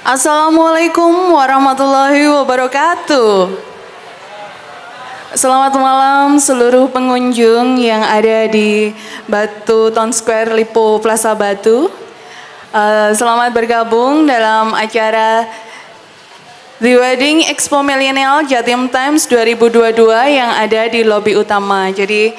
Assalamualaikum warahmatullahi wabarakatuh. Selamat malam seluruh pengunjung yang ada di Batu Town Square Lipo Plaza Batu. Selamat bergabung dalam acara The Wedding Expo Millennial Jatim Times 2022 yang ada di lobi utama. Jadi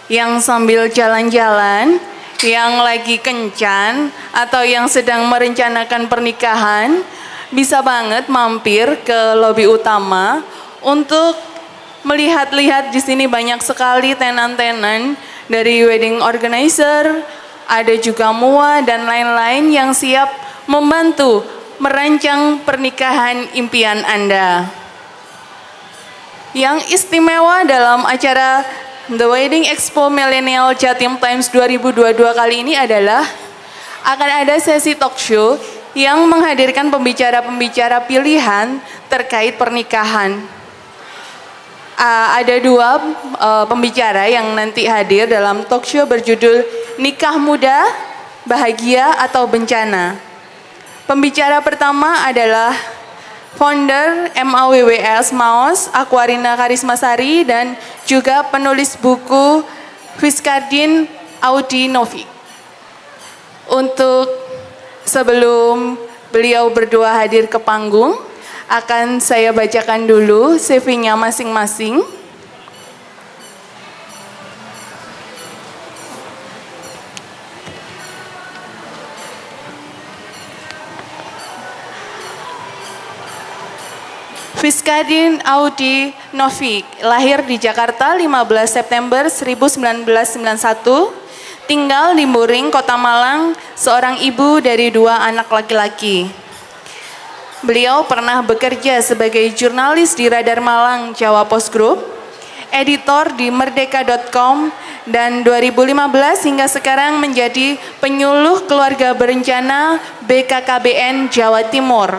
yang sambil jalan-jalan, yang lagi kencan atau yang sedang merencanakan pernikahan, bisa banget mampir ke lobi utama untuk melihat-lihat. Di sini banyak sekali tenan-tenan dari wedding organizer, ada juga MUA dan lain-lain yang siap membantu merancang pernikahan impian Anda. Yang istimewa dalam acara The Wedding Expo Millennial Jatim Times 2022 kali ini adalah akan ada sesi talk show yang menghadirkan pembicara-pembicara pilihan terkait pernikahan. Ada dua pembicara yang nanti hadir dalam talk show berjudul Nikah Muda, Bahagia atau Bencana. Pembicara pertama adalah founder MAWWS Maos, Aquarina Karismasari, dan juga penulis buku Fiskardin Audi Novik. Untuk sebelum beliau berdua hadir ke panggung, akan saya bacakan dulu CV-nya masing-masing. Fiskardin Audi Novik, lahir di Jakarta 15 September 1991, tinggal di Muring, Kota Malang, seorang ibu dari dua anak laki-laki. Beliau pernah bekerja sebagai jurnalis di Radar Malang Jawa Post Group, editor di merdeka.com, dan 2015 hingga sekarang menjadi penyuluh keluarga berencana BKKBN Jawa Timur.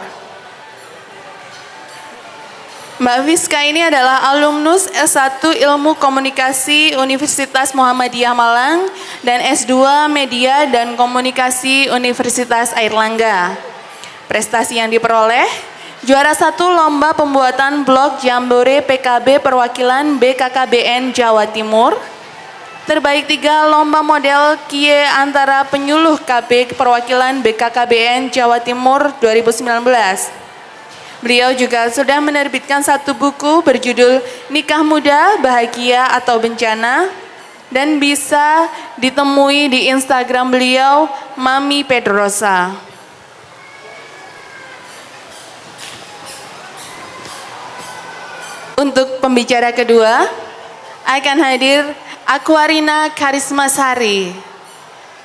Mbak Fiska ini adalah alumnus S1 Ilmu Komunikasi Universitas Muhammadiyah Malang dan S2 Media dan Komunikasi Universitas Airlangga. Prestasi yang diperoleh, juara 1 Lomba Pembuatan Blog Jambore PKB Perwakilan BKKBN Jawa Timur, terbaik 3 Lomba Model Kie antara penyuluh KB Perwakilan BKKBN Jawa Timur 2019. Beliau juga sudah menerbitkan satu buku berjudul Nikah Muda, Bahagia atau Bencana, dan bisa ditemui di Instagram beliau, Mami Pedrosa. Untuk pembicara kedua, akan hadir Aquarina Karismasari,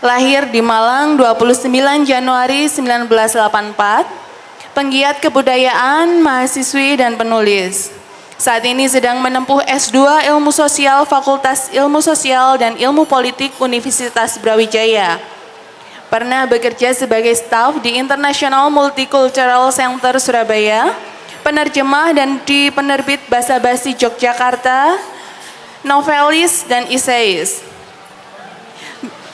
lahir di Malang 29 Januari 1984, penggiat kebudayaan, mahasiswi, dan penulis. Saat ini sedang menempuh S2 Ilmu Sosial Fakultas Ilmu Sosial dan Ilmu Politik Universitas Brawijaya. Pernah bekerja sebagai staf di International Multicultural Center Surabaya, penerjemah dan di penerbit Basa Basi Yogyakarta, novelis, dan esais.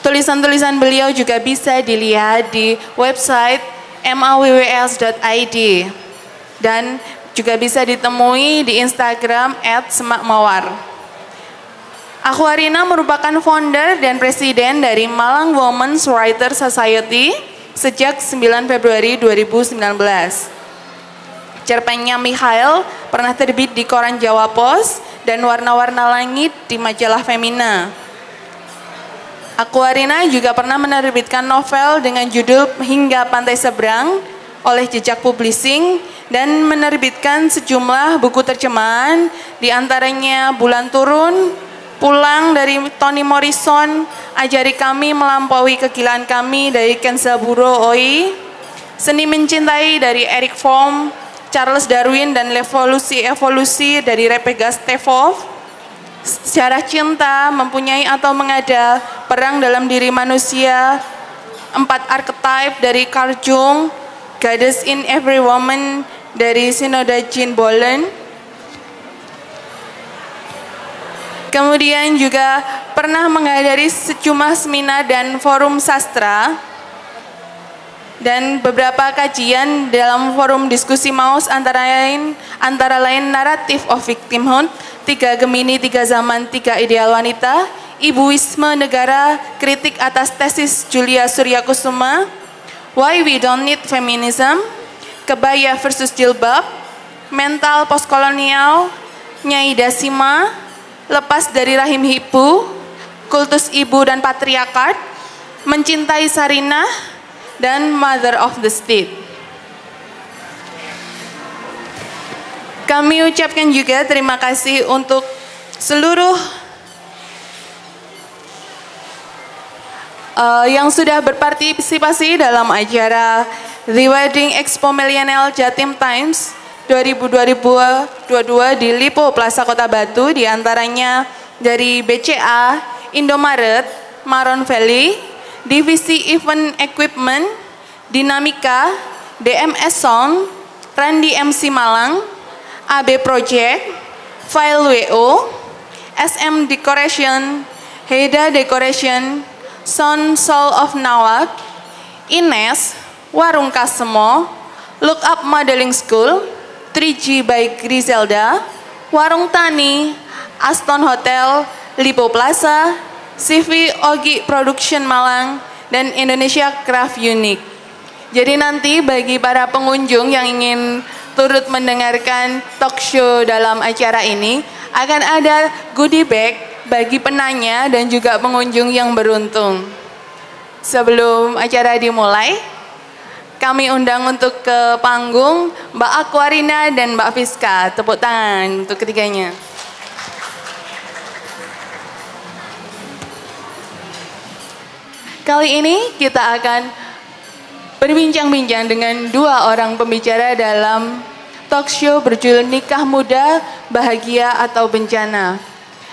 Tulisan-tulisan beliau juga bisa dilihat di website mawws.id dan juga bisa ditemui di Instagram @semakmawar. Aquarina merupakan founder dan presiden dari Malang Women's Writers Society sejak 9 Februari 2019. Cerpennya Mikhail pernah terbit di koran Jawa Pos dan Warna-Warna Langit di majalah Femina. Aquarina juga pernah menerbitkan novel dengan judul Hingga Pantai Seberang oleh Jejak Publishing dan menerbitkan sejumlah buku terjemahan, diantaranya Bulan Turun, Pulang dari Toni Morrison, Ajari Kami Melampaui Kegilaan Kami dari Kenzaburo Oi, Seni Mencintai dari Eric Fromm, Charles Darwin dan Evolusi dari Rebecca Steffov, Sejarah Cinta, Mempunyai atau Mengada, Perang dalam Diri Manusia, 4 Archetype dari Carl Jung, Goddess in Every Woman dari Sinoda Jean Bolen. Kemudian juga pernah menghadiri sejumlah seminar dan forum sastra dan beberapa kajian dalam forum diskusi MAUS antara lain Narrative of Victimhood, 3 Gemini, 3 Zaman, 3 Ideal Wanita, Ibuisme Negara, kritik atas tesis Julia Suryakusuma, Why We Don't Need Feminism, Kebaya versus Jilbab, Mental Postkolonial, Nyai Dasima, Lepas dari Rahim Ibu, Kultus Ibu dan Patriarkat, Mencintai Sarinah, dan Mother of the State. Kami ucapkan juga terima kasih untuk seluruh yang sudah berpartisipasi dalam acara The Wedding Expo Millennial Jatim Times 2022 di Lipo Plaza Kota Batu, diantaranya dari BCA, Indomaret, Maron Valley, Divisi Event Equipment, Dinamika, DMS Sound, Randy MC Malang, AB Project, File WO, SM Decoration, Heda Decoration, Sound Soul of Nawak, Ines, Warung Kasemo, Look Up Modeling School, 3G by Griselda, Warung Tani, Aston Hotel, Lipo Plaza, CV Ogi Production Malang, dan Indonesia Craft Unique. Jadi nanti bagi para pengunjung yang ingin turut mendengarkan talk show dalam acara ini, akan ada goodie bag bagi penanya dan juga pengunjung yang beruntung. Sebelum acara dimulai, kami undang untuk ke panggung Mbak Aquarina dan Mbak Fiska. Tepuk tangan untuk ketiganya. Kali ini kita akan berbincang-bincang dengan 2 orang pembicara dalam talk show berjudul Nikah Muda, Bahagia atau Bencana.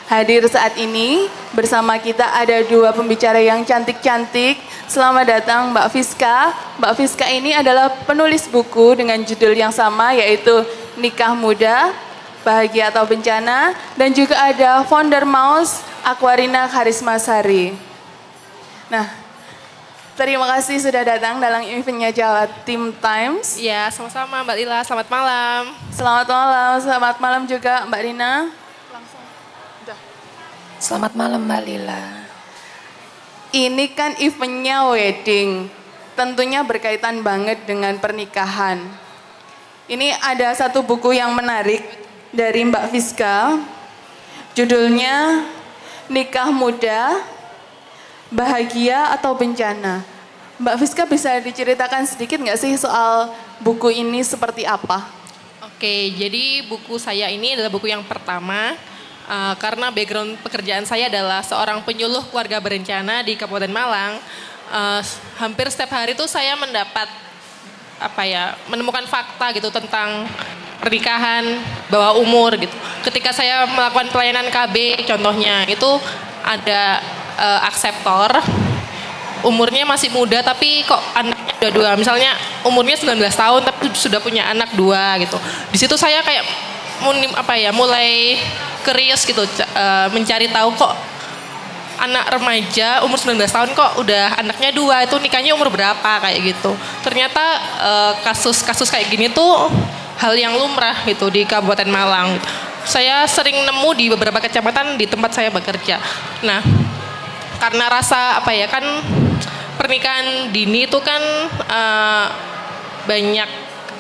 Hadir saat ini bersama kita ada 2 pembicara yang cantik-cantik. Selamat datang Mbak Fiska. Mbak Fiska ini adalah penulis buku dengan judul yang sama, yaitu Nikah Muda, Bahagia atau Bencana. Dan juga ada founder MAUS, Aquarina Karismasari. Nah, terima kasih sudah datang dalam eventnya Jatim Times. Ya, sama-sama Mbak Lila. Selamat malam. Selamat malam juga Mbak Rina. Selamat malam Mbak Lila. Ini kan eventnya wedding, tentunya berkaitan banget dengan pernikahan. Ini ada satu buku yang menarik dari Mbak Fiska, judulnya Nikah Muda, Bahagia atau Bencana. Mbak Fiska bisa diceritakan sedikit nggak sih soal buku ini seperti apa? Oke, jadi buku saya ini adalah buku yang pertama karena background pekerjaan saya adalah seorang penyuluh keluarga berencana di Kabupaten Malang. Hampir setiap hari itu saya menemukan fakta gitu tentang pernikahan bawah umur gitu. Ketika saya melakukan pelayanan KB, contohnya itu ada akseptor, umurnya masih muda tapi kok anaknya udah 2, misalnya umurnya 19 tahun tapi sudah punya anak 2 gitu. Di situ saya kayak mulai curious gitu, mencari tahu kok anak remaja umur 19 tahun kok udah anaknya 2, itu nikahnya umur berapa kayak gitu. Ternyata kasus-kasus kayak gini tuh hal yang lumrah gitu di Kabupaten Malang. Saya sering nemu di beberapa kecamatan di tempat saya bekerja. Nah, karena rasa kan pernikahan dini itu kan banyak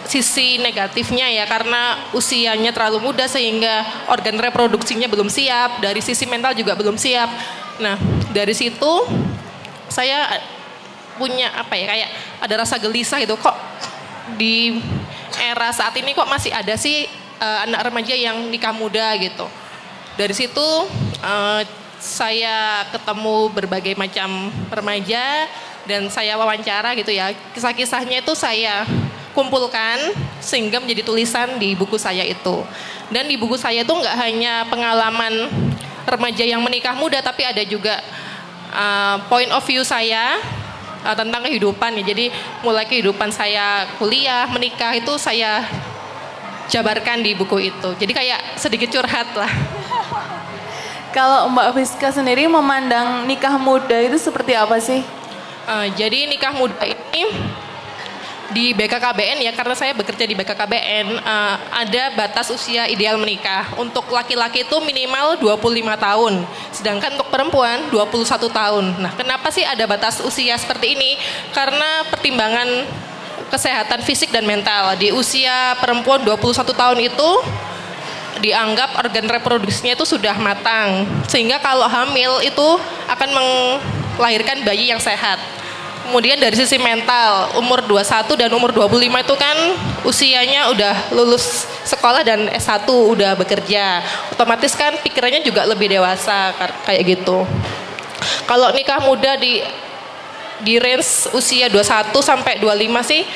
sisi negatifnya ya, karena usianya terlalu muda sehingga organ reproduksinya belum siap, dari sisi mental juga belum siap. Nah, dari situ saya punya kayak ada rasa gelisah gitu, kok di era saat ini kok masih ada sih anak remaja yang nikah muda gitu. Dari situ saya ketemu berbagai macam remaja dan saya wawancara gitu ya. Kisah-kisahnya itu saya kumpulkan sehingga menjadi tulisan di buku saya itu. Dan di buku saya itu nggak hanya pengalaman remaja yang menikah muda, tapi ada juga point of view saya tentang kehidupan ya. Jadi mulai kehidupan saya kuliah, menikah itu saya jabarkan di buku itu. Jadi kayak sedikit curhat lah. Kalau Mbak Fiska sendiri memandang nikah muda itu seperti apa sih? Jadi nikah muda ini di BKKBN ya, karena saya bekerja di BKKBN, ada batas usia ideal menikah. Untuk laki-laki itu minimal 25 tahun, sedangkan untuk perempuan 21 tahun. Nah, kenapa sih ada batas usia seperti ini? Karena pertimbangan kesehatan fisik dan mental. Di usia perempuan 21 tahun itu dianggap organ reproduksinya itu sudah matang, sehingga kalau hamil itu akan melahirkan bayi yang sehat. Kemudian dari sisi mental, umur 21 dan umur 25 itu kan usianya udah lulus sekolah dan S1 udah bekerja. Otomatis kan pikirannya juga lebih dewasa kayak gitu. Kalau nikah muda di range usia 21 sampai 25 sih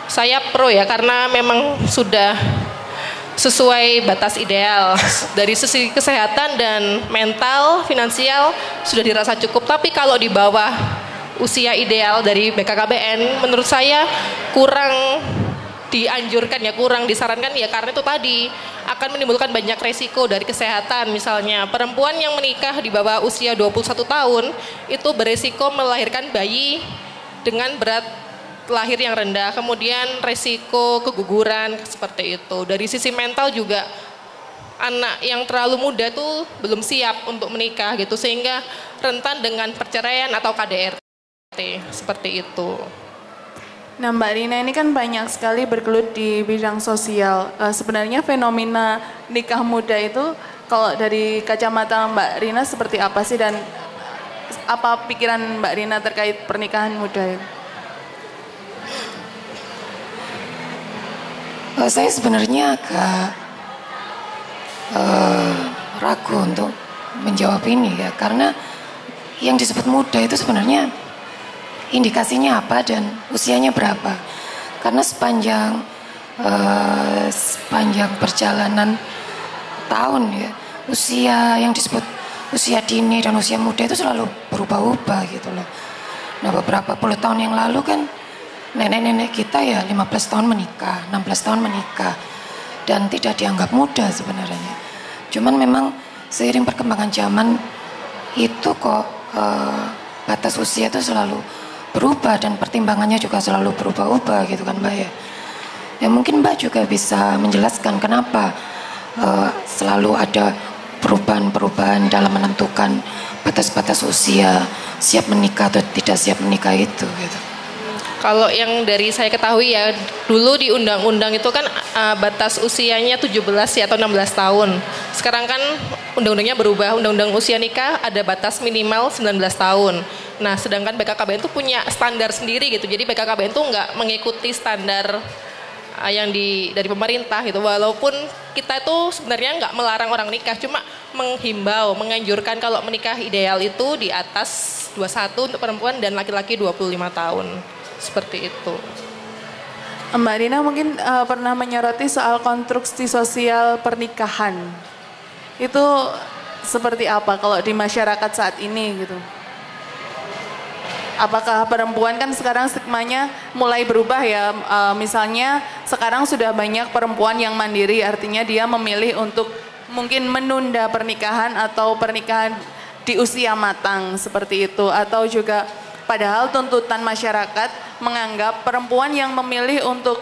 saya pro ya, karena memang sudah sesuai batas ideal. Dari sisi kesehatan dan mental, finansial sudah dirasa cukup. Tapi kalau di bawah usia ideal dari BKKBN menurut saya kurang dianjurkan ya, kurang disarankan ya, karena itu tadi akan menimbulkan banyak resiko dari kesehatan. Misalnya perempuan yang menikah di bawah usia 21 tahun itu beresiko melahirkan bayi dengan berat lahir yang rendah, kemudian resiko keguguran seperti itu. Dari sisi mental juga anak yang terlalu muda tuh belum siap untuk menikah gitu, sehingga rentan dengan perceraian atau KDRT seperti itu. Nah, Mbak Rina ini kan banyak sekali bergelut di bidang sosial. Sebenarnya fenomena nikah muda itu kalau dari kacamata Mbak Rina seperti apa sih, dan apa pikiran Mbak Rina terkait pernikahan muda itu? Saya sebenarnya agak ragu untuk menjawab ini ya, karena yang disebut muda itu sebenarnya indikasinya apa dan usianya berapa. Karena sepanjang perjalanan tahun ya, usia yang disebut usia dini dan usia muda itu selalu berubah-ubah gitu loh. Nah, beberapa puluh tahun yang lalu kan nenek-nenek kita ya 15 tahun menikah, 16 tahun menikah, dan tidak dianggap muda sebenarnya. Cuman memang seiring perkembangan zaman itu kok batas usia itu selalu berubah dan pertimbangannya juga selalu berubah-ubah gitu kan Mbak ya. Ya mungkin Mbak juga bisa menjelaskan kenapa selalu ada perubahan-perubahan dalam menentukan batas-batas usia siap menikah atau tidak siap menikah itu gitu. Kalau yang dari saya ketahui ya, dulu di undang-undang itu kan batas usianya 17 ya atau 16 tahun. Sekarang kan undang-undangnya berubah, undang-undang usia nikah ada batas minimal 19 tahun. Nah, sedangkan BKKBN itu punya standar sendiri gitu. Jadi BKKBN itu nggak mengikuti standar yang dari pemerintah gitu. Walaupun kita itu sebenarnya nggak melarang orang nikah, cuma menghimbau, menganjurkan kalau menikah ideal itu di atas 21 untuk perempuan dan laki-laki 25 tahun. Seperti itu. Mbak Rina mungkin pernah menyoroti soal konstruksi sosial pernikahan. Itu seperti apa kalau di masyarakat saat ini gitu? Apakah perempuan kan sekarang stigmanya mulai berubah ya, misalnya sekarang sudah banyak perempuan yang mandiri, artinya dia memilih untuk mungkin menunda pernikahan atau pernikahan di usia matang seperti itu, atau juga padahal tuntutan masyarakat menganggap perempuan yang memilih untuk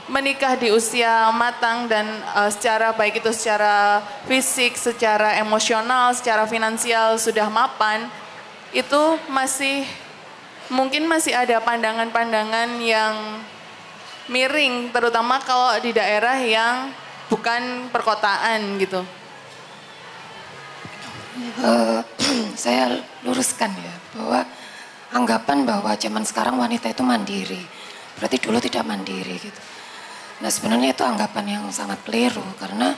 menikah di usia matang dan secara baik itu secara fisik, secara emosional, secara finansial sudah mapan, itu mungkin masih ada pandangan-pandangan yang miring, terutama kalau di daerah yang bukan perkotaan gitu. Saya luruskan ya, bahwa anggapan bahwa zaman sekarang wanita itu mandiri, berarti dulu tidak mandiri gitu. Nah, sebenarnya itu anggapan yang sangat keliru, karena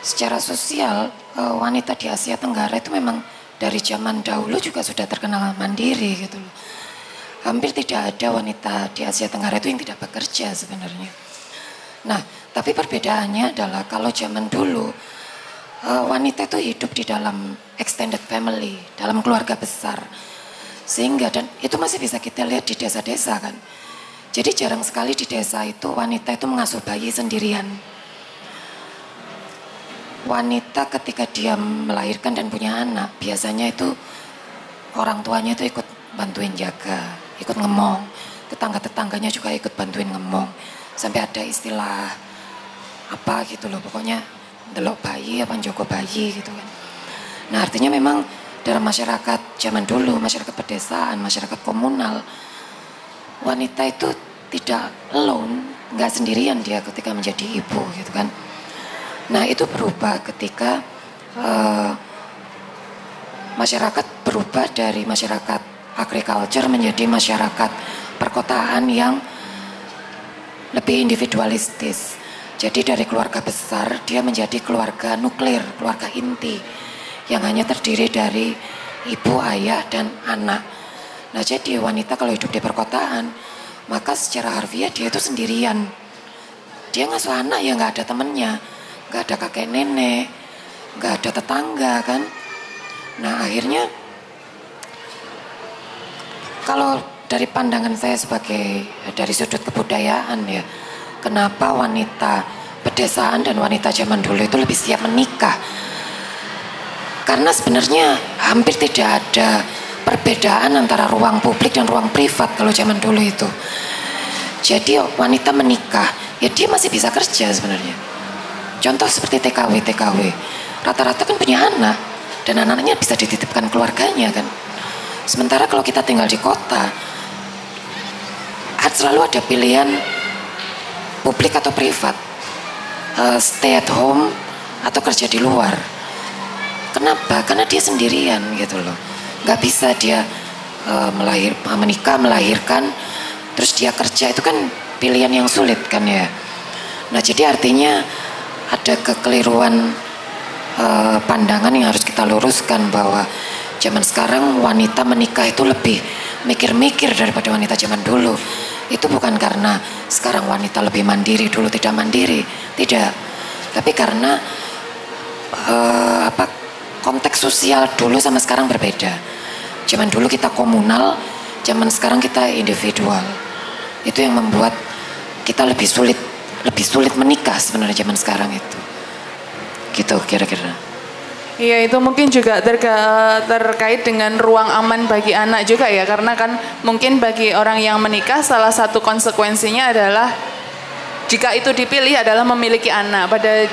secara sosial wanita di Asia Tenggara itu memang dari zaman dahulu juga sudah terkenal mandiri gitu loh. Hampir tidak ada wanita di Asia Tenggara itu yang tidak bekerja sebenarnya. Nah, tapi perbedaannya adalah kalau zaman dulu wanita itu hidup di dalam extended family, dalam keluarga besar. Sehingga, dan itu masih bisa kita lihat di desa-desa kan. Jadi jarang sekali di desa itu wanita itu mengasuh bayi sendirian. Wanita ketika dia melahirkan dan punya anak, biasanya itu orang tuanya itu ikut bantuin jaga, ikut ngemong. tetangga-tetangganya juga ikut bantuin ngomong. Sampai ada istilah apa gitu loh, pokoknya delok bayi apa joko bayi gitu kan. Nah artinya memang dalam masyarakat zaman dulu, masyarakat pedesaan, masyarakat komunal, wanita itu tidak alone, nggak sendirian dia ketika menjadi ibu gitu kan. Nah itu berubah ketika masyarakat berubah dari masyarakat agriculture menjadi masyarakat perkotaan yang lebih individualistis. Jadi dari keluarga besar dia menjadi keluarga nuklir, keluarga inti yang hanya terdiri dari ibu, ayah, dan anak. Nah jadi wanita kalau hidup di perkotaan, maka secara harfiah dia itu sendirian. Dia ngasuh anak ya nggak ada temennya, nggak ada kakek nenek, nggak ada tetangga kan. Nah akhirnya kalau dari pandangan saya sebagai dari sudut kebudayaan ya, kenapa wanita pedesaan dan wanita zaman dulu itu lebih siap menikah? Karena sebenarnya hampir tidak ada perbedaan antara ruang publik dan ruang privat kalau zaman dulu itu. Jadi wanita menikah, ya dia masih bisa kerja sebenarnya. Contoh seperti TKW, rata-rata kan punya anak dan anak-anaknya bisa dititipkan keluarganya kan. Sementara kalau kita tinggal di kota, selalu ada pilihan publik atau privat, stay at home atau kerja di luar. Kenapa? Karena dia sendirian gitu loh. Gak bisa dia menikah, melahirkan, terus dia kerja, itu kan pilihan yang sulit kan ya. Nah jadi artinya ada kekeliruan pandangan yang harus kita luruskan bahwa zaman sekarang wanita menikah itu lebih mikir-mikir daripada wanita zaman dulu. Itu bukan karena sekarang wanita lebih mandiri, dulu tidak mandiri, tidak. Tapi karena konteks sosial dulu sama sekarang berbeda. Zaman dulu kita komunal, zaman sekarang kita individual. Itu yang membuat kita lebih sulit menikah sebenarnya zaman sekarang itu. Gitu kira-kira. Iya itu mungkin juga terkait dengan ruang aman bagi anak juga ya. Karena kan mungkin bagi orang yang menikah salah satu konsekuensinya adalah jika itu dipilih adalah memiliki anak. Pada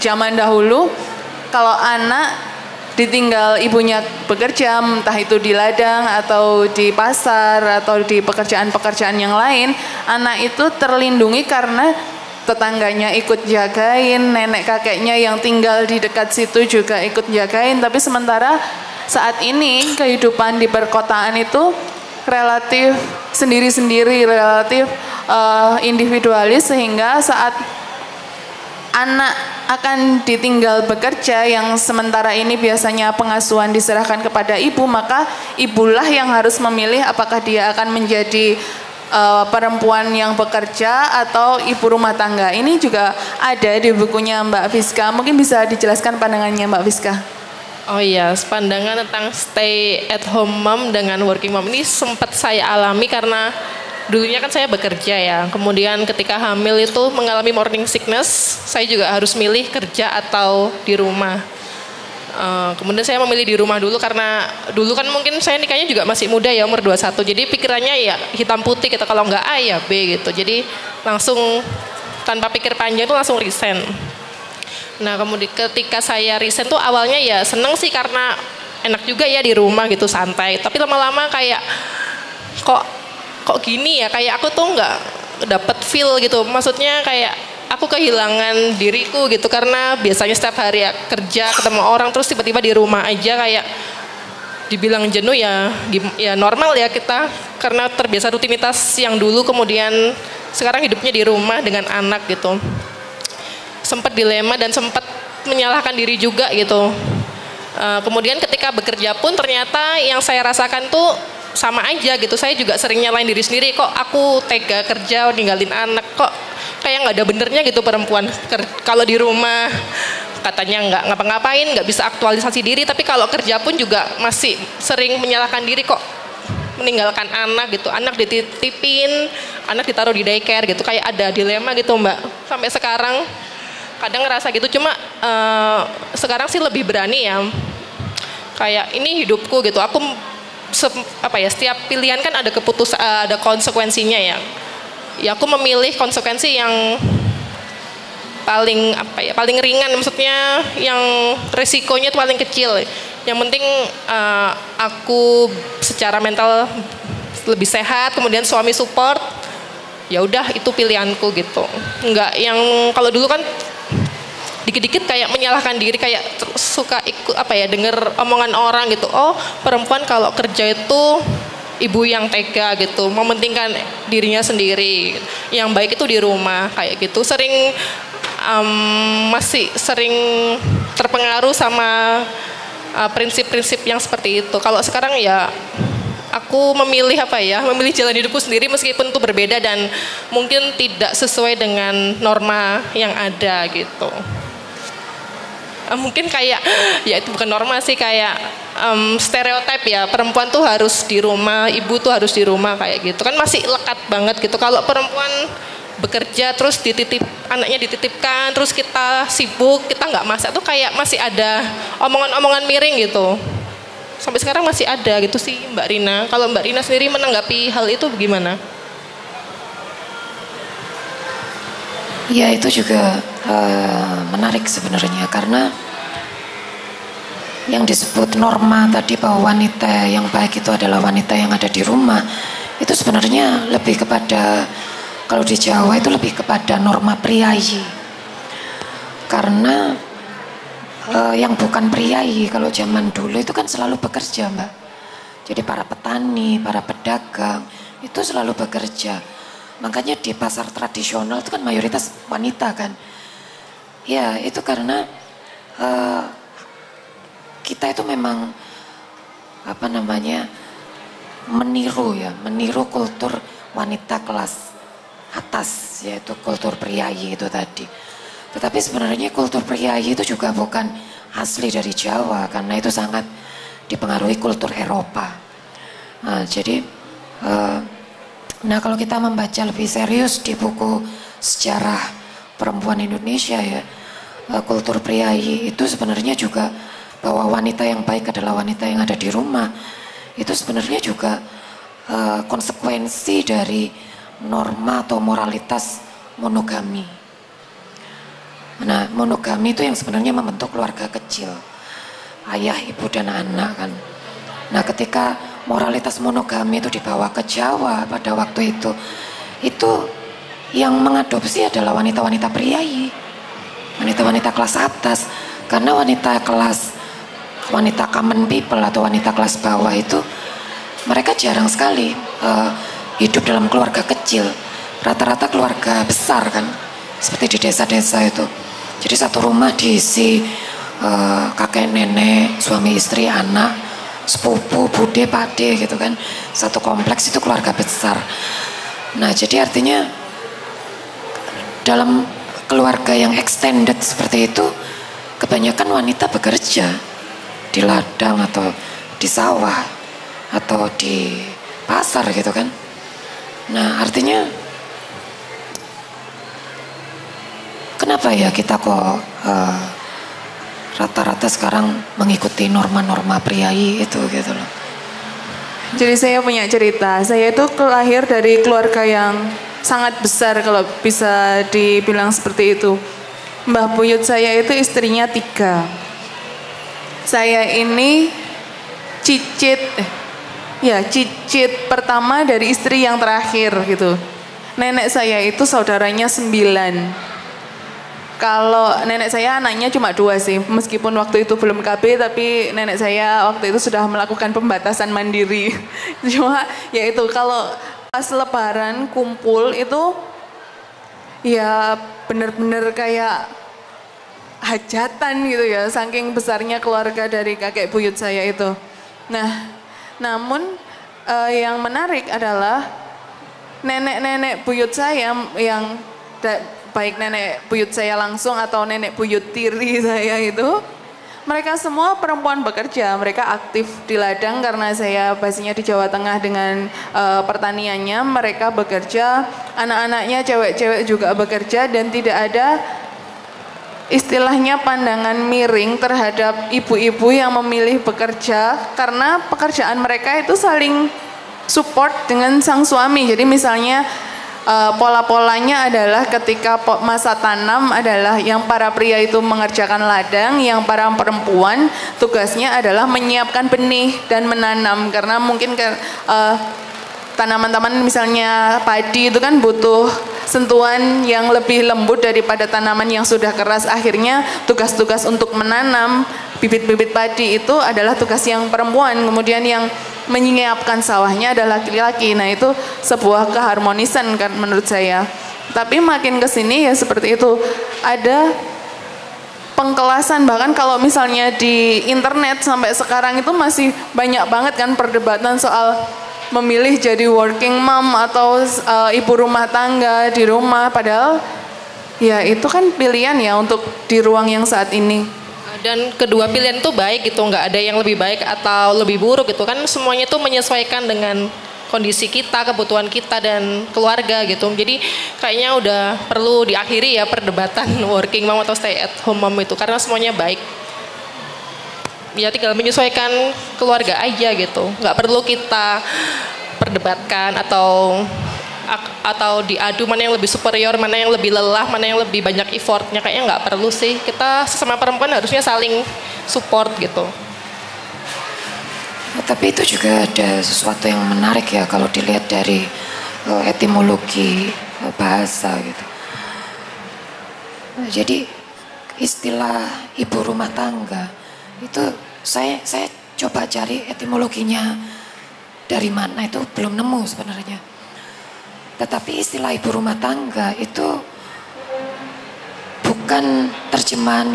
zaman dahulu kalau anak ditinggal ibunya bekerja, entah itu di ladang atau di pasar atau di pekerjaan-pekerjaan yang lain, anak itu terlindungi karena tetangganya ikut jagain, nenek kakeknya yang tinggal di dekat situ juga ikut jagain. Tapi sementara saat ini kehidupan di perkotaan itu relatif sendiri-sendiri, relatif individualis, sehingga saat anak akan ditinggal bekerja yang sementara ini biasanya pengasuhan diserahkan kepada ibu, maka ibulah yang harus memilih apakah dia akan menjadi perempuan yang bekerja atau ibu rumah tangga. Ini juga ada di bukunya Mbak Fiska. Mungkin bisa dijelaskan pandangannya Mbak Fiska. Oh iya, pandangan tentang stay at home mom dengan working mom ini sempat saya alami karena dulunya kan saya bekerja ya. Kemudian ketika hamil itu mengalami morning sickness, saya juga harus milih kerja atau di rumah. Kemudian saya memilih di rumah dulu karena dulu kan mungkin saya nikahnya juga masih muda ya, umur 21. Jadi pikirannya ya hitam putih gitu, kalau nggak A ya B gitu. Jadi langsung tanpa pikir panjang itu langsung resign. Nah kemudian ketika saya resign tuh awalnya ya seneng sih karena enak juga ya di rumah gitu, santai. Tapi lama-lama kayak kok gini ya, kayak aku tuh nggak dapet feel gitu. Maksudnya kayak aku kehilangan diriku gitu karena biasanya setiap hari ya kerja ketemu orang, terus tiba-tiba di rumah aja kayak dibilang jenuh ya normal ya kita karena terbiasa rutinitas yang dulu, kemudian sekarang hidupnya di rumah dengan anak gitu. Sempat dilema dan sempat menyalahkan diri juga gitu. Kemudian ketika bekerja pun ternyata yang saya rasakan tuh sama aja gitu. Saya juga sering nyalain diri sendiri, kok aku tega kerja ninggalin anak, kok kayak nggak ada benernya gitu perempuan kalau di rumah katanya nggak ngapa-ngapain, nggak bisa aktualisasi diri, tapi kalau kerja pun juga masih sering menyalahkan diri, kok meninggalkan anak gitu, anak dititipin, anak ditaruh di daycare gitu, kayak ada dilema gitu Mbak. Sampai sekarang kadang ngerasa gitu, cuma sekarang sih lebih berani ya, kayak ini hidupku gitu, aku setiap pilihan kan ada ada konsekuensinya ya. Ya aku memilih konsekuensi yang paling ringan, maksudnya yang risikonya itu paling kecil. Yang penting aku secara mental lebih sehat, kemudian suami support, ya udah itu pilihanku gitu. Enggak yang kalau dulu kan dikit-dikit kayak menyalahkan diri, kayak suka ikut denger omongan orang gitu. Oh, perempuan kalau kerja itu ibu yang tega gitu, mementingkan dirinya sendiri. Yang baik itu di rumah kayak gitu. Masih sering terpengaruh sama prinsip-prinsip yang seperti itu. Kalau sekarang ya aku memilih memilih jalan hidupku sendiri meskipun itu berbeda dan mungkin tidak sesuai dengan norma yang ada gitu. Mungkin kayak ya itu bukan norma sih, kayak stereotip ya, perempuan tuh harus di rumah, ibu tuh harus di rumah kayak gitu kan, masih lekat banget gitu. Kalau perempuan bekerja terus anaknya dititipkan, terus kita sibuk, kita nggak masak tuh kayak masih ada omongan-omongan miring gitu. Sampai sekarang masih ada gitu sih Mbak Rina. Kalau Mbak Rina sendiri menanggapi hal itu gimana? Ya itu juga menarik sebenarnya, karena yang disebut norma tadi bahwa wanita yang baik itu adalah wanita yang ada di rumah, itu sebenarnya lebih kepada, kalau di Jawa itu lebih kepada norma priayi. Karena yang bukan priayi kalau zaman dulu itu kan selalu bekerja, Mbak. Jadi para petani, para pedagang itu selalu bekerja. Makanya di pasar tradisional itu kan mayoritas wanita kan. Ya itu karena kita itu memang meniru kultur wanita kelas atas, yaitu kultur priayi itu tadi. Tetapi sebenarnya kultur priayi itu juga bukan asli dari Jawa, karena itu sangat dipengaruhi kultur Eropa. Nah kalau kita membaca lebih serius di buku sejarah perempuan Indonesia ya, kultur priayi itu sebenarnya juga bahwa wanita yang baik adalah wanita yang ada di rumah. Itu sebenarnya juga konsekuensi dari norma atau moralitas monogami. Nah monogami itu yang sebenarnya membentuk keluarga kecil, ayah, ibu dan anak kan. Nah ketika moralitas monogami itu dibawa ke Jawa pada waktu itu yang mengadopsi adalah wanita-wanita priayi, wanita-wanita kelas atas. Karena wanita common people atau wanita kelas bawah itu mereka jarang sekali hidup dalam keluarga kecil. Rata-rata keluarga besar kan, seperti di desa-desa itu. Jadi satu rumah diisi kakek nenek, suami istri, anak, sepupu, bude, pade gitu kan. Satu kompleks itu keluarga besar. Nah jadi artinya dalam keluarga yang extended seperti itu, kebanyakan wanita bekerja di ladang atau di sawah atau di pasar gitu kan. Nah artinya kenapa ya kita kok rata-rata sekarang mengikuti norma-norma priayi itu gitu loh. Jadi saya punya cerita, saya itu lahir dari keluarga yang sangat besar kalau bisa dibilang seperti itu. Mbah buyut saya itu istrinya 3. Saya ini cicit pertama dari istri yang terakhir gitu. Nenek saya itu saudaranya 9. Kalau nenek saya anaknya cuma 2 sih, meskipun waktu itu belum KB, tapi nenek saya waktu itu sudah melakukan pembatasan mandiri. Cuma ya itu kalau pas lebaran kumpul itu ya bener-bener kayak hajatan gitu ya, saking besarnya keluarga dari kakek buyut saya itu. Nah, namun yang menarik adalah nenek-nenek buyut saya yang baik nenek buyut saya langsung atau nenek buyut tiri saya itu, mereka semua perempuan bekerja, mereka aktif di ladang karena saya basisnya di Jawa Tengah dengan pertaniannya, mereka bekerja, anak-anaknya cewek-cewek juga bekerja dan tidak ada istilahnya pandangan miring terhadap ibu-ibu yang memilih bekerja karena pekerjaan mereka itu saling support dengan sang suami. Jadi misalnya pola-polanya adalah ketika masa tanam adalah yang para pria itu mengerjakan ladang, yang para perempuan tugasnya adalah menyiapkan benih dan menanam karena mungkin tanaman-tanaman misalnya padi itu kan butuh sentuhan yang lebih lembut daripada tanaman yang sudah keras. Akhirnya tugas-tugas untuk menanam bibit-bibit padi itu adalah tugas yang perempuan. Kemudian yang menyiapkan sawahnya adalah laki-laki. Nah itu sebuah keharmonisan kan menurut saya. Tapi makin kesini ya seperti itu. Ada pengkelasan, bahkan kalau misalnya di internet sampai sekarang itu masih banyak banget kan perdebatan soal memilih jadi working mom atau ibu rumah tangga di rumah, padahal ya itu kan pilihan ya untuk di ruang yang saat ini. Dan kedua pilihan itu baik gitu, nggak ada yang lebih baik atau lebih buruk gitu kan, semuanya itu menyesuaikan dengan kondisi kita, kebutuhan kita dan keluarga gitu. Jadi kayaknya udah perlu diakhiri ya perdebatan working mom atau stay at home mom itu, karena semuanya baik. Ya tinggal menyesuaikan keluarga aja gitu, nggak perlu kita perdebatkan atau diadu mana yang lebih superior, mana yang lebih lelah, mana yang lebih banyak effortnya. Kayaknya nggak perlu sih, kita sesama perempuan harusnya saling support gitu. Tapi itu juga ada sesuatu yang menarik ya kalau dilihat dari etimologi bahasa gitu. Jadi istilah ibu rumah tangga itu saya coba cari etimologinya dari mana, itu belum nemu sebenarnya. Tetapi istilah ibu rumah tangga itu bukan terjemahan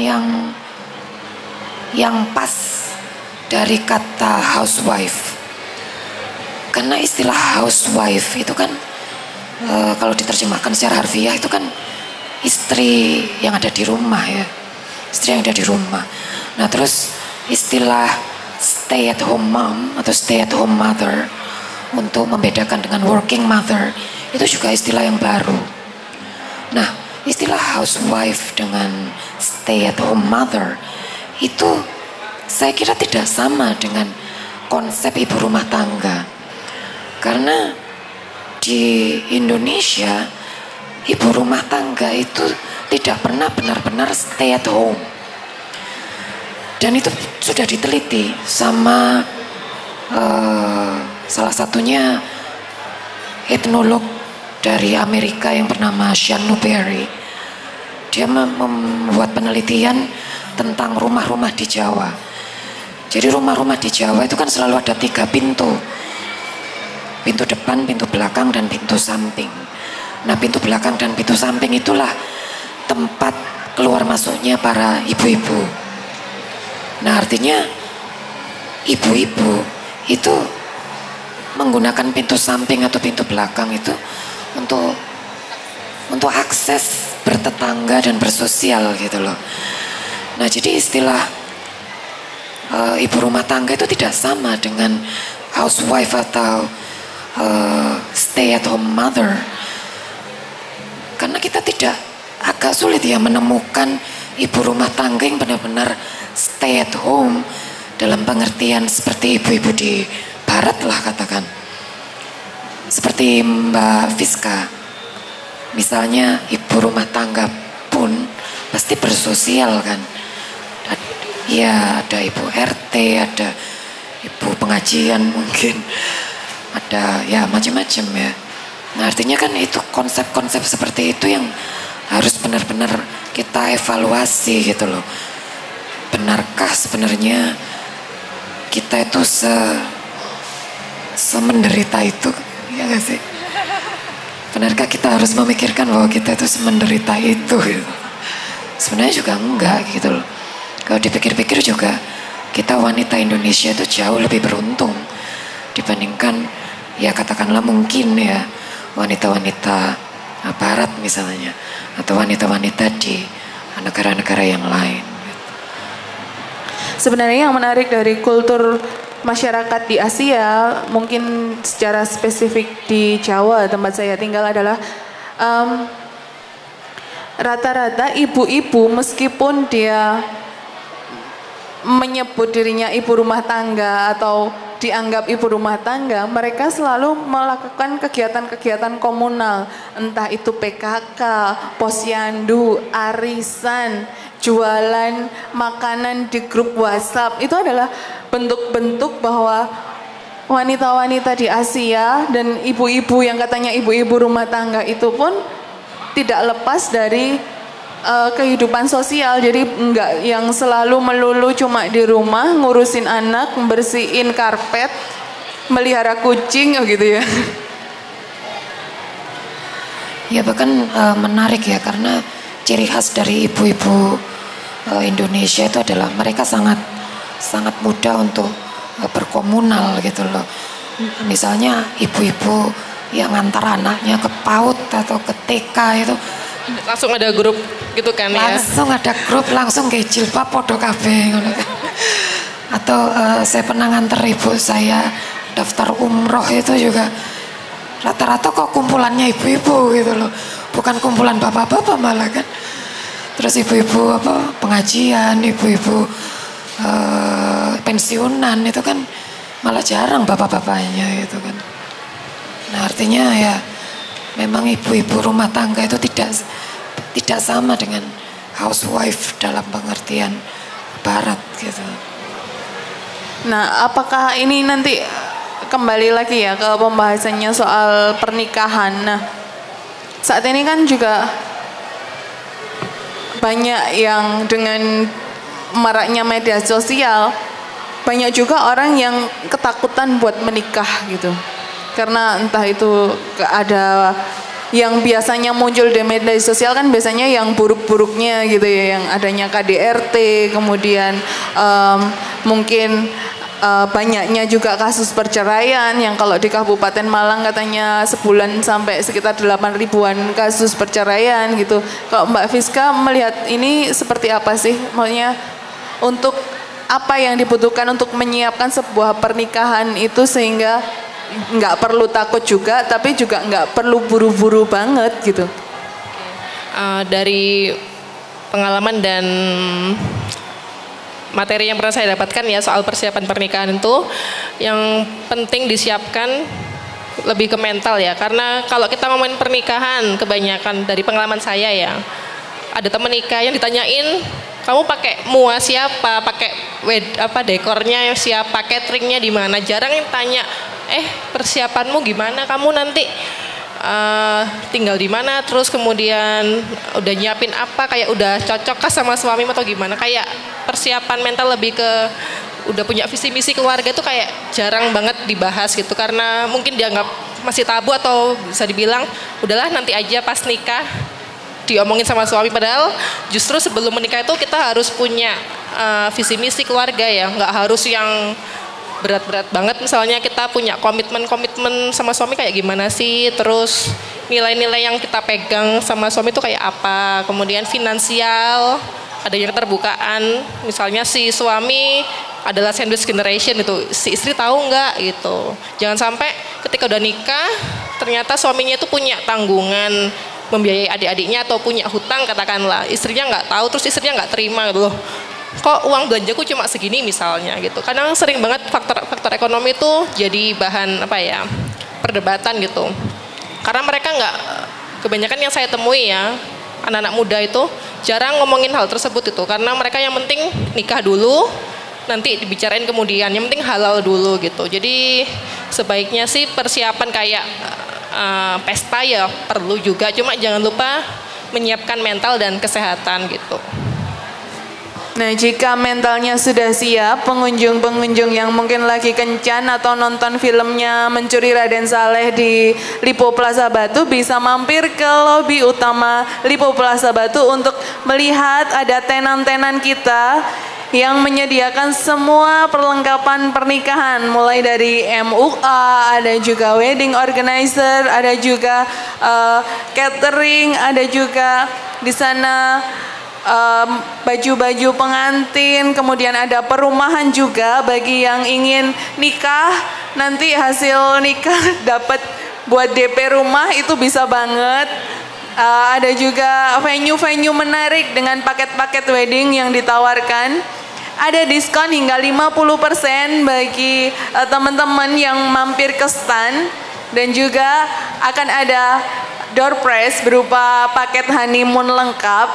yang pas dari kata housewife. Karena istilah housewife itu kan kalau diterjemahkan secara harfiah itu kan istri yang ada di rumah ya. Istri yang ada di rumah. Nah terus istilah stay at home mom atau stay at home mother untuk membedakan dengan working mother itu juga istilah yang baru. Nah istilah housewife dengan stay at home mother itu saya kira tidak sama dengan konsep ibu rumah tangga. Karena di Indonesia ibu rumah tangga itu tidak pernah benar-benar stay at home. Dan itu sudah diteliti sama salah satunya etnolog dari Amerika yang bernama Sean Newberry. Dia membuat penelitian tentang rumah-rumah di Jawa. Jadi rumah-rumah di Jawa itu kan selalu ada 3 pintu. Pintu depan, pintu belakang, dan pintu samping. Nah pintu belakang dan pintu samping itulah tempat keluar masuknya para ibu-ibu. Nah artinya ibu-ibu itu menggunakan pintu samping atau pintu belakang itu untuk akses bertetangga dan bersosial gitu loh. Nah jadi istilah ibu rumah tangga itu tidak sama dengan housewife atau stay at home mother. Karena kita agak sulit ya menemukan ibu rumah tangga yang benar-benar stay at home dalam pengertian seperti ibu-ibu di barat lah katakan. Seperti Mbak Fiska. Misalnya ibu rumah tangga pun pasti bersosial kan. Ya ada ibu RT, ada ibu pengajian mungkin. Ada ya macam-macam ya. Nah artinya kan itu konsep-konsep seperti itu yang harus benar-benar kita evaluasi gitu loh. Benarkah sebenarnya kita itu semenderita itu, ya gak sih? Benarkah kita harus memikirkan bahwa kita itu semenderita itu gitu? Sebenarnya juga enggak gitu loh. Kalau dipikir-pikir juga kita wanita Indonesia itu jauh lebih beruntung dibandingkan ya katakanlah mungkin ya wanita-wanita barat misalnya atau wanita-wanita di negara-negara yang lain. Sebenarnya yang menarik dari kultur masyarakat di Asia, mungkin secara spesifik di Jawa tempat saya tinggal adalah rata-rata ibu-ibu meskipun dia menyebut dirinya ibu rumah tangga atau dianggap ibu rumah tangga, mereka selalu melakukan kegiatan-kegiatan komunal, entah itu PKK, posyandu, arisan, jualan makanan di grup WhatsApp. Itu adalah bentuk-bentuk bahwa wanita-wanita di Asia dan ibu-ibu yang katanya ibu-ibu rumah tangga itu pun tidak lepas dari kehidupan sosial. Jadi enggak yang selalu melulu cuma di rumah ngurusin anak, bersihin karpet, melihara kucing gitu ya. Ya bahkan menarik ya, karena ciri khas dari ibu-ibu Indonesia itu adalah mereka sangat mudah untuk berkomunal gitu loh. Misalnya ibu-ibu yang antar anaknya ke PAUD atau ke TK itu langsung ada grup gitu kan ya. Langsung ada grup, langsung kayak jilbab podo kabeh ngono kan. Atau saya pernah nganter ibu saya daftar umroh itu juga rata-rata kok kumpulannya ibu-ibu gitu loh. Bukan kumpulan bapak-bapak malah kan. Terus ibu-ibu pengajian, ibu-ibu pensiunan itu kan malah jarang bapak-bapaknya gitu kan. Nah artinya ya memang ibu-ibu rumah tangga itu tidak sama dengan housewife dalam pengertian barat gitu. Nah, apakah ini nanti kembali lagi ya ke pembahasannya soal pernikahan. Nah, saat ini kan juga banyak yang dengan maraknya media sosial, banyak juga orang yang ketakutan buat menikah gitu. Karena entah itu ada yang biasanya muncul di media sosial kan biasanya yang buruk-buruknya gitu ya, yang adanya KDRT, kemudian mungkin banyaknya juga kasus perceraian yang kalau di Kabupaten Malang katanya sebulan sampai sekitar 8 ribuan kasus perceraian gitu. Kalau Mbak Fiska melihat ini seperti apa sih? Maksudnya untuk apa yang dibutuhkan untuk menyiapkan sebuah pernikahan itu sehingga nggak perlu takut juga, tapi juga nggak perlu buru-buru banget gitu. Dari pengalaman dan materi yang pernah saya dapatkan ya soal persiapan pernikahan itu, yang penting disiapkan lebih ke mental ya. Karena kalau kita ngomongin pernikahan, kebanyakan dari pengalaman saya ya, ada temen nikah yang ditanyain, kamu pakai mua siapa, pakai dekornya siapa, cateringnya di mana. Jarang yang tanya, persiapanmu gimana, kamu nanti tinggal di mana, terus kemudian udah nyiapin apa, kayak udah cocok kah sama suami atau gimana. Kayak persiapan mental lebih ke udah punya visi misi keluarga itu kayak jarang banget dibahas gitu, karena mungkin dianggap masih tabu atau bisa dibilang udahlah nanti aja pas nikah diomongin sama suami. Padahal justru sebelum menikah itu kita harus punya visi misi keluarga ya, nggak harus yang berat-berat banget. Misalnya kita punya komitmen sama suami kayak gimana sih, terus nilai-nilai yang kita pegang sama suami itu kayak apa, kemudian finansial, adanya keterbukaan. Misalnya si suami adalah sandwich generation itu, si istri tahu nggak gitu. Jangan sampai ketika udah nikah ternyata suaminya itu punya tanggungan membiayai adik-adiknya atau punya hutang katakanlah, istrinya nggak tahu, terus istrinya nggak terima gitu loh, kok uang belanjaku cuma segini misalnya gitu. Kadang sering banget faktor ekonomi itu jadi bahan perdebatan gitu, karena mereka nggak, kebanyakan yang saya temui ya anak-anak muda itu jarang ngomongin hal tersebut itu, karena mereka yang penting nikah dulu, nanti dibicarain kemudian, yang penting halal dulu gitu. Jadi sebaiknya sih persiapan kayak pesta ya perlu juga, cuma jangan lupa menyiapkan mental dan kesehatan gitu. Nah, jika mentalnya sudah siap, pengunjung-pengunjung yang mungkin lagi kencan atau nonton filmnya Mencuri Raden Saleh di Lipo Plaza Batu bisa mampir ke lobi utama Lipo Plaza Batu untuk melihat ada tenan-tenan kita yang menyediakan semua perlengkapan pernikahan, mulai dari MUA, ada juga wedding organizer, ada juga catering, ada juga di sana baju-baju pengantin, kemudian ada perumahan juga bagi yang ingin nikah, nanti hasil nikah dapat buat DP rumah itu bisa banget. Ada juga venue-venue menarik dengan paket-paket wedding yang ditawarkan. Ada diskon hingga 50% bagi teman-teman yang mampir ke stand. Dan juga akan ada door prize berupa paket honeymoon lengkap.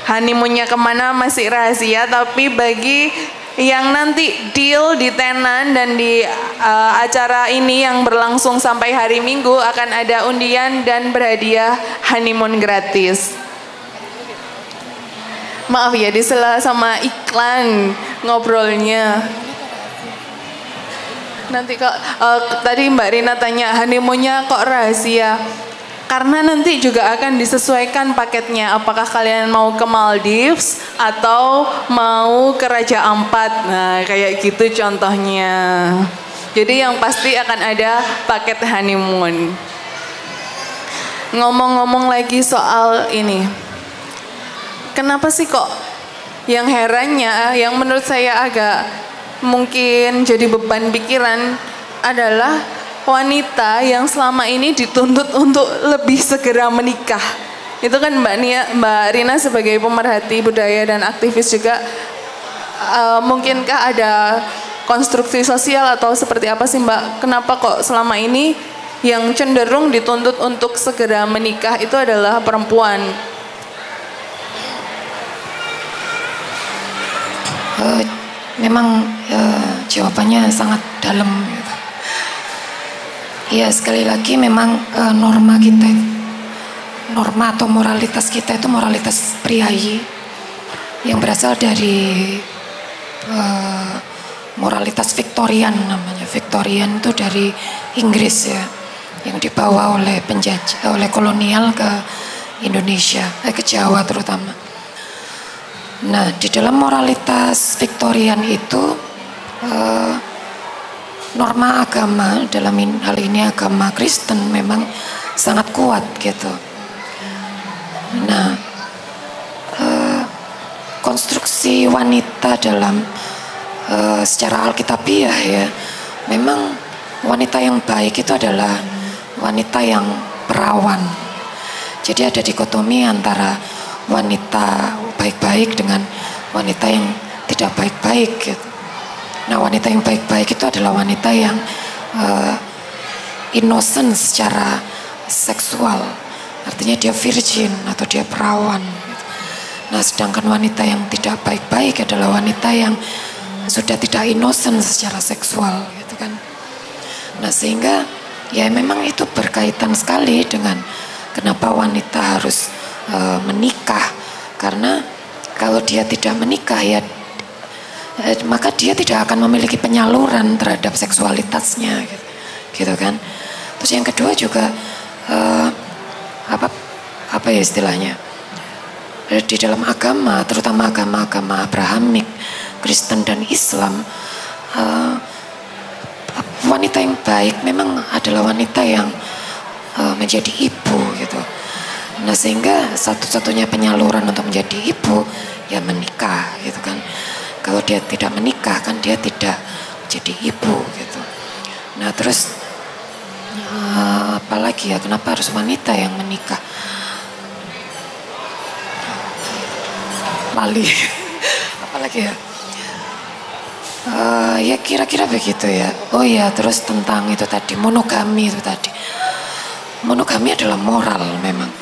Honeymoonnya kemana masih rahasia, tapi bagi yang nanti deal di tenan dan di acara ini yang berlangsung sampai hari Minggu akan ada undian dan berhadiah honeymoon gratis. Maaf ya, disela sama iklan ngobrolnya. Nanti kok tadi Mbak Rina tanya honeymoonnya kok rahasia. Karena nanti juga akan disesuaikan paketnya. Apakah kalian mau ke Maldives atau mau ke Raja Ampat. Nah kayak gitu contohnya. Jadi yang pasti akan ada paket honeymoon. Ngomong-ngomong lagi soal ini. Kenapa sih kok yang herannya, yang menurut saya agak mungkin jadi beban pikiran adalah wanita yang selama ini dituntut untuk lebih segera menikah. Itu kan Mbak Rina sebagai pemerhati budaya dan aktivis juga, mungkinkah ada konstruksi sosial atau seperti apa sih Mbak? Kenapa kok selama ini yang cenderung dituntut untuk segera menikah itu adalah perempuan? Memang jawabannya sangat dalam. Ya sekali lagi memang norma kita, norma atau moralitas kita itu moralitas priayi yang berasal dari moralitas Victorian namanya. Victorian itu dari Inggris ya, yang dibawa oleh penjajah, oleh kolonial ke Indonesia, ke Jawa terutama. Nah di dalam moralitas Victorian itu norma agama, dalam hal ini agama Kristen memang sangat kuat gitu. Nah konstruksi wanita dalam secara alkitabiah ya, memang wanita yang baik itu adalah wanita yang perawan. Jadi ada dikotomi antara wanita baik-baik dengan wanita yang tidak baik-baik gitu. Nah wanita yang baik-baik itu adalah wanita yang innocent secara seksual, artinya dia virgin atau dia perawan gitu. Nah sedangkan wanita yang tidak baik-baik adalah wanita yang sudah tidak innocent secara seksual gitu kan. Nah sehingga ya memang itu berkaitan sekali dengan kenapa wanita harus menikah, karena kalau dia tidak menikah ya maka dia tidak akan memiliki penyaluran terhadap seksualitasnya gitu kan. Terus yang kedua juga apa ya istilahnya, di dalam agama, terutama agama-agama Abrahamik, Kristen dan Islam, wanita yang baik memang adalah wanita yang menjadi ibu gitu. Nah sehingga satu-satunya penyaluran untuk menjadi ibu ya menikah gitu kan. Kalau dia tidak menikah kan dia tidak jadi ibu gitu. Nah terus apalagi ya, kenapa harus wanita yang menikah? Lali apalagi ya? Ya kira-kira begitu ya. Oh ya, terus tentang itu tadi, monogami itu tadi. Monogami adalah moral memang.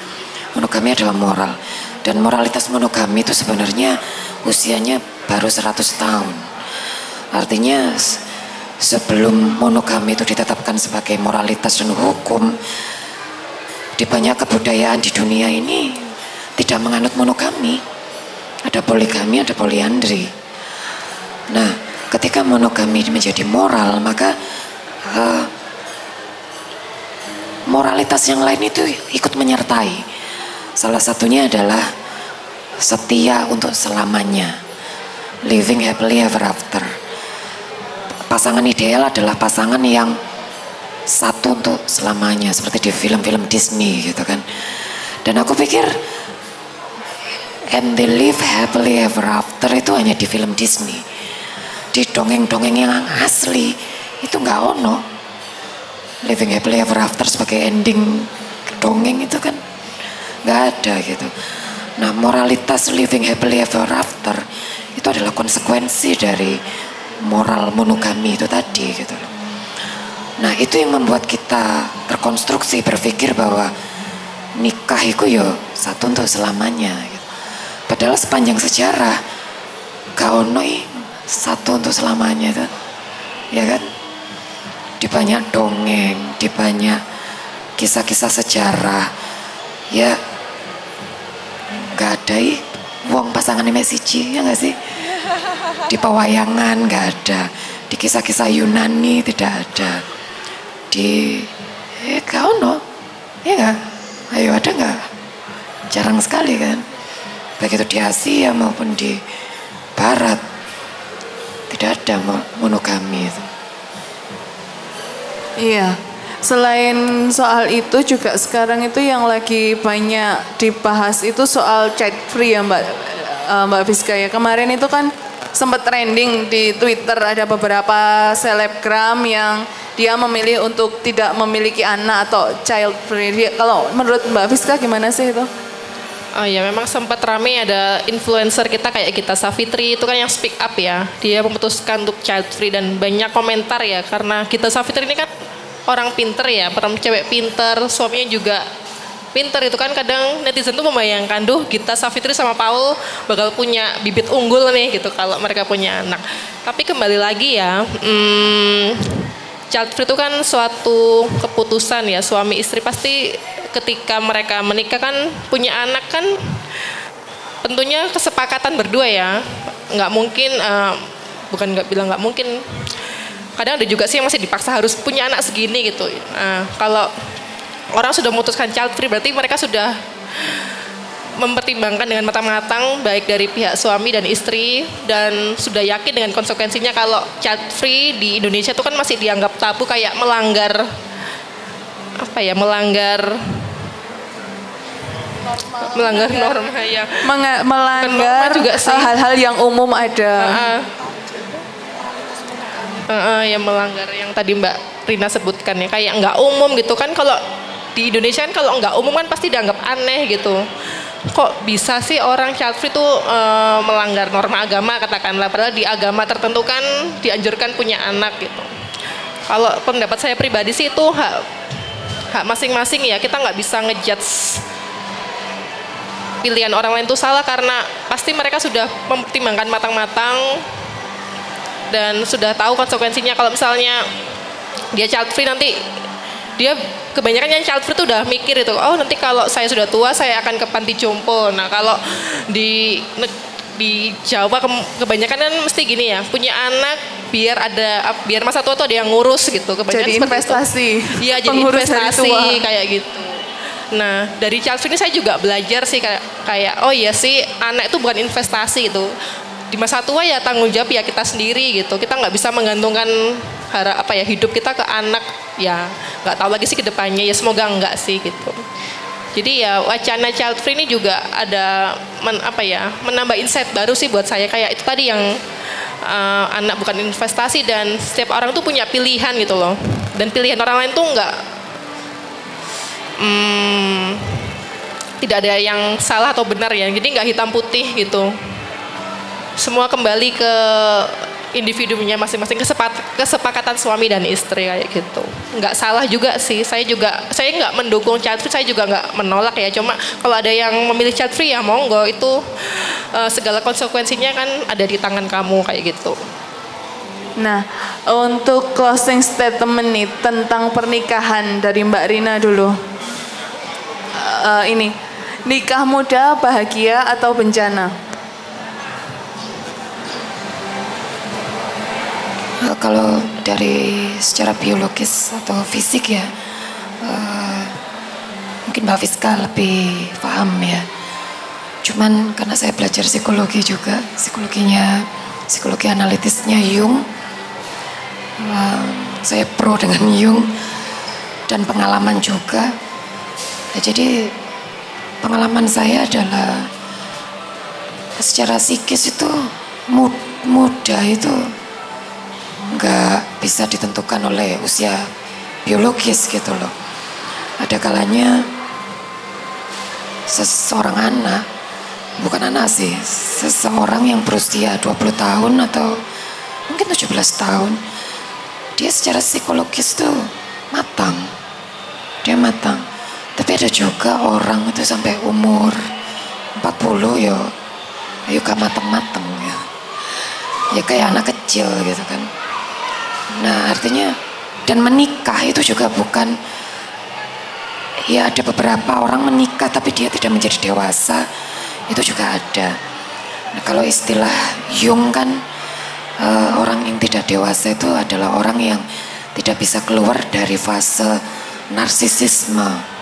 Monogami adalah moral. Dan moralitas monogami itu sebenarnya usianya baru 100 tahun. Artinya sebelum monogami itu ditetapkan sebagai moralitas dan hukum, di banyak kebudayaan di dunia ini tidak menganut monogami. Ada poligami, ada poliandri. Nah, ketika monogami menjadi moral, maka moralitas yang lain itu ikut menyertai. Salah satunya adalah setia untuk selamanya, living happily ever after. Pasangan ideal adalah pasangan yang satu untuk selamanya, seperti di film-film Disney gitu kan. Dan aku pikir and they live happily ever after itu hanya di film Disney. Di dongeng-dongeng yang asli itu nggak ono living happily ever after sebagai ending dongeng itu kan nggak ada gitu. Nah, moralitas living happily ever after itu adalah konsekuensi dari moral monogami itu tadi gitu loh. Nah, itu yang membuat kita terkonstruksi berpikir bahwa nikah itu yo satu untuk selamanya gitu. Padahal sepanjang sejarah gak ono satu untuk selamanya itu, ya kan? Di banyak dongeng, di banyak kisah-kisah sejarah, ya gak ada wong pasangan siji, ya gak sih? Di pewayangan gak ada, di kisah-kisah Yunani tidak ada, di gak ono, ya gak? Ayo ada gak? Jarang sekali kan? Baik itu di Asia maupun di Barat tidak ada monogami itu. Iya, selain soal itu juga sekarang itu yang lagi banyak dibahas itu soal child free ya Mbak Fiska ya. Kemarin itu kan sempat trending di Twitter, ada beberapa selebgram yang dia memilih untuk tidak memiliki anak atau child free. Kalau menurut Mbak Fiska gimana sih itu? Oh ya, memang sempat rame ada influencer kita kayak Gita Savitri itu kan yang speak up ya. Dia memutuskan untuk child free dan banyak komentar ya, karena Gita Savitri ini kan orang pinter ya, perempuan cewek pinter, suaminya juga pinter. Itu kan kadang netizen tuh membayangkan, Gita Savitri sama Paul bakal punya bibit unggul nih gitu kalau mereka punya anak. Tapi kembali lagi ya, child free itu kan suatu keputusan ya, suami istri pasti ketika mereka menikah kan punya anak kan tentunya kesepakatan berdua ya, nggak mungkin bukan nggak bilang nggak mungkin, kadang ada juga sih yang masih dipaksa harus punya anak segini gitu. Kalau orang sudah memutuskan child free berarti mereka sudah mempertimbangkan dengan matang-matang baik dari pihak suami dan istri, dan sudah yakin dengan konsekuensinya. Kalau child free di Indonesia itu kan masih dianggap tabu, kayak melanggar apa ya, melanggar norma ya, melanggar juga sih hal-hal yang umum ada. Yang melanggar yang tadi Mbak Rina sebutkan ya, kayak nggak umum gitu kan. Kalau di Indonesia kan kalau nggak umum kan pasti dianggap aneh gitu. Kok bisa sih orang child free itu melanggar norma agama katakanlah, padahal di agama tertentu kan dianjurkan punya anak gitu. Kalau pendapat saya pribadi sih itu hak masing-masing ya, kita nggak bisa ngejudge pilihan orang lain itu salah, karena pasti mereka sudah mempertimbangkan matang-matang dan sudah tahu konsekuensinya. Kalau misalnya dia child free, nanti dia kebanyakan yang child free itu udah mikir itu, oh nanti kalau saya sudah tua saya akan ke panti jompo. Nah kalau di Jawa kebanyakan kan mesti gini ya, punya anak biar masa tua tuh ada yang ngurus gitu. Kebanyakan jadi investasi. Iya, jadi investasi kayak gitu. Nah dari child free ini saya juga belajar sih kayak oh iya sih, anak itu bukan investasi gitu. Di masa tua ya tanggung jawab ya kita sendiri gitu. Kita nggak bisa menggantungkan hidup kita ke anak ya. Nggak tahu lagi sih kedepannya ya, semoga enggak sih gitu. Jadi ya wacana child free ini juga ada menambah insight baru sih buat saya, kayak itu tadi yang anak bukan investasi dan setiap orang tuh punya pilihan gitu loh. Dan pilihan orang lain tuh tidak ada yang salah atau benar ya, jadi nggak hitam putih gitu. Semua kembali ke individunya masing-masing, kesepakatan suami dan istri kayak gitu. Nggak salah juga sih, saya nggak mendukung child free, saya juga nggak menolak ya. Cuma kalau ada yang memilih child free ya monggo, itu segala konsekuensinya kan ada di tangan kamu kayak gitu. Nah, untuk closing statement nih tentang pernikahan dari Mbak Rina dulu. Ini, nikah muda bahagia atau bencana? Kalau dari secara biologis atau fisik ya, mungkin Mbak Fiska lebih paham ya. Cuman karena saya belajar psikologi juga, psikologi analitisnya Jung, saya pro dengan Jung dan pengalaman juga. Nah, jadi pengalaman saya adalah secara psikis itu muda itu nggak bisa ditentukan oleh usia biologis gitu loh. Ada kalanya seseorang anak, bukan anak sih, seseorang yang berusia 20 tahun atau mungkin 17 tahun, dia secara psikologis tuh matang, dia matang. Tapi ada juga orang itu sampai umur 40 ya, ayo gak matang-matang ya, ya kayak anak kecil gitu kan. Nah artinya, dan menikah itu juga bukan, ya ada beberapa orang menikah tapi dia tidak menjadi dewasa, itu juga ada. Nah kalau istilah Jung kan, orang yang tidak dewasa itu adalah orang yang tidak bisa keluar dari fase narsisisme.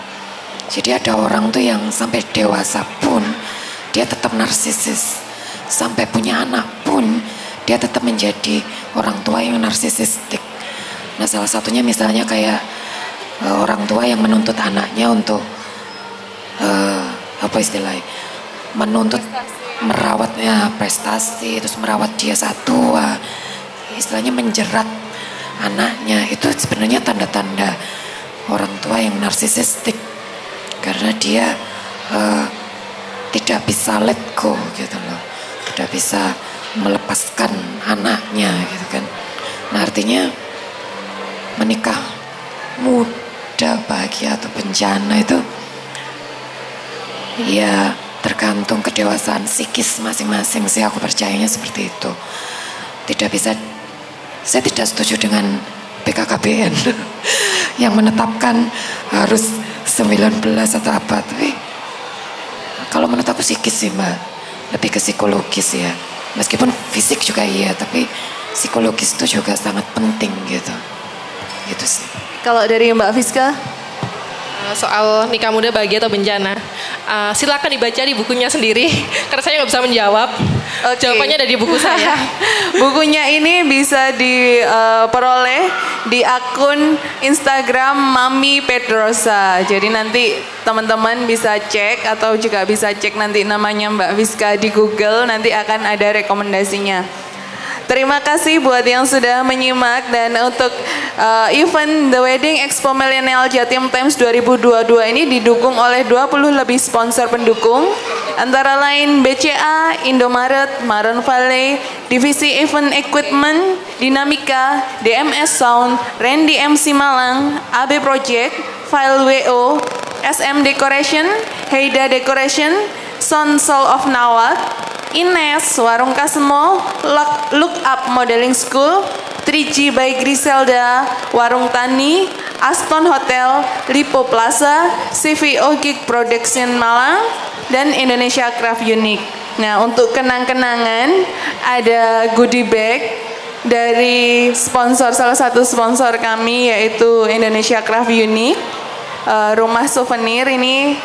Jadi ada orang tuh yang sampai dewasa pun dia tetap narsisis, sampai punya anak pun dia tetap menjadi orang tua yang narsisistik. Nah salah satunya misalnya kayak orang tua yang menuntut anaknya untuk apa istilahnya, menuntut merawatnya prestasi, terus merawat dia satu, istilahnya menjerat anaknya. Itu sebenarnya tanda-tanda orang tua yang narsisistik, karena dia tidak bisa let go gitu loh, tidak bisa melepaskan anaknya gitu kan. Nah artinya menikah muda, bahagia atau bencana itu ya tergantung kedewasaan psikis masing-masing sih, aku percayanya seperti itu. Tidak bisa, saya tidak setuju dengan BKKBN yang menetapkan harus 19 atau apa, tapi kalau menurut aku psikis sih Mbak, lebih ke psikologis ya. Meskipun fisik juga iya, tapi psikologis itu juga sangat penting gitu. Gitu sih. Kalau dari Mbak Fiska? Soal nikah muda bahagia atau bencana, silakan dibaca di bukunya sendiri karena saya nggak bisa menjawab. Jawabannya ada di buku saya. Bukunya ini bisa diperoleh di akun Instagram Mami Pedrosa. Jadi nanti teman-teman bisa cek atau juga bisa cek nanti namanya Mbak Fiska di Google, nanti akan ada rekomendasinya. Terima kasih buat yang sudah menyimak, dan untuk event The Wedding Expo Millennial Jatim Times 2022 ini didukung oleh 20 lebih sponsor pendukung, antara lain BCA, Indomaret, Maroon Valley, Divisi Event Equipment, Dinamika, DMS Sound, Randy MC Malang, AB Project, File WO, SM Decoration, Heida Decoration, Sound Soul of Nawak, Ines, Warung Kasemo, Look Up Modeling School, 3G by Griselda, Warung Tani, Aston Hotel, Lipo Plaza, CVO Gig Production Malang, dan Indonesia Craft Unique. Nah, untuk kenang-kenangan ada goodie bag dari sponsor, salah satu sponsor kami yaitu Indonesia Craft Unique, rumah souvenir ini,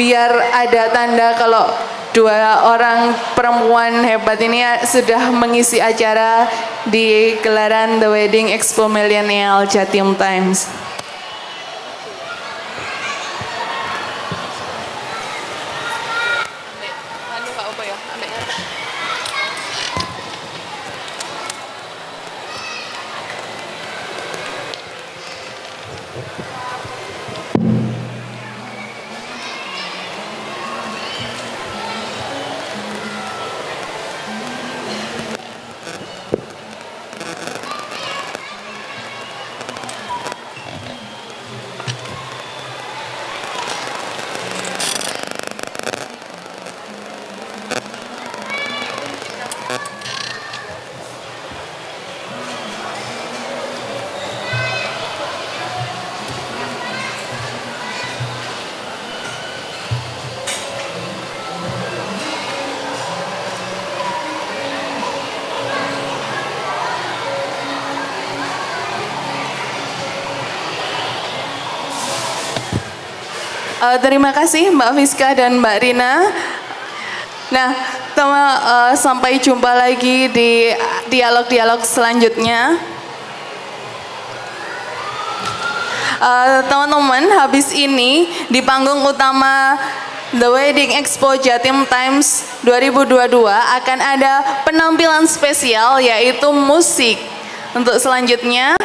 biar ada tanda kalau dua orang perempuan hebat ini sudah mengisi acara di gelaran The Wedding Expo Millennial Jatim Times. Terima kasih Mbak Fiska dan Mbak Rina. Nah, sampai jumpa lagi di dialog-dialog selanjutnya. Teman-teman, habis ini di panggung utama The Wedding Expo Jatim Times 2022 akan ada penampilan spesial yaitu musik. Untuk selanjutnya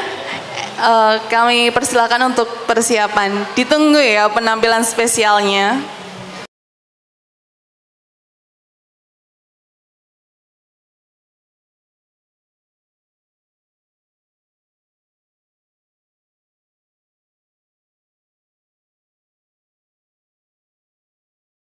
kami persilakan untuk persiapan. Ditunggu ya penampilan spesialnya.